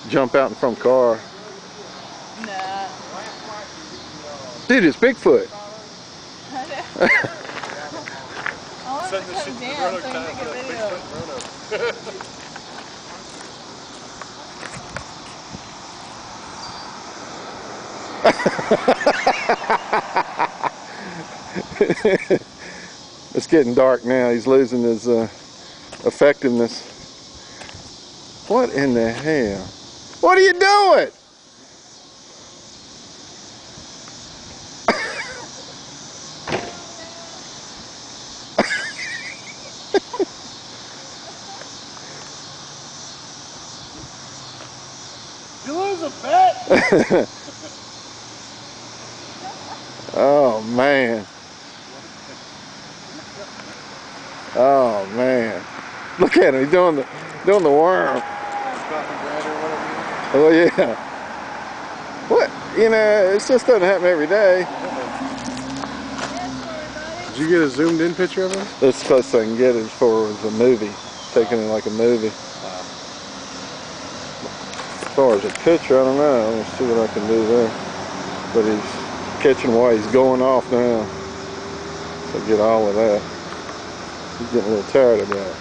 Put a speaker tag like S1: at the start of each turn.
S1: jump out in front of the car.
S2: Nah.
S1: Dude, it's Bigfoot.
S2: I want him to come down so I can take a video.
S1: It's getting dark now. He's losing his effectiveness. What in the hell? What are you doing?
S3: You lose a bet?
S1: Oh man. Oh man. Look at him, he's doing the worm. Oh yeah. What? You know, it just doesn't happen every day.
S3: Did you get a zoomed in picture of him?
S1: That's the closest I can get it for was a movie. Taking it like a movie. As far as a picture, I don't know. Let's see what I can do there. But he's catching away. He's going off now. So get all of that. He's getting a little tired of that.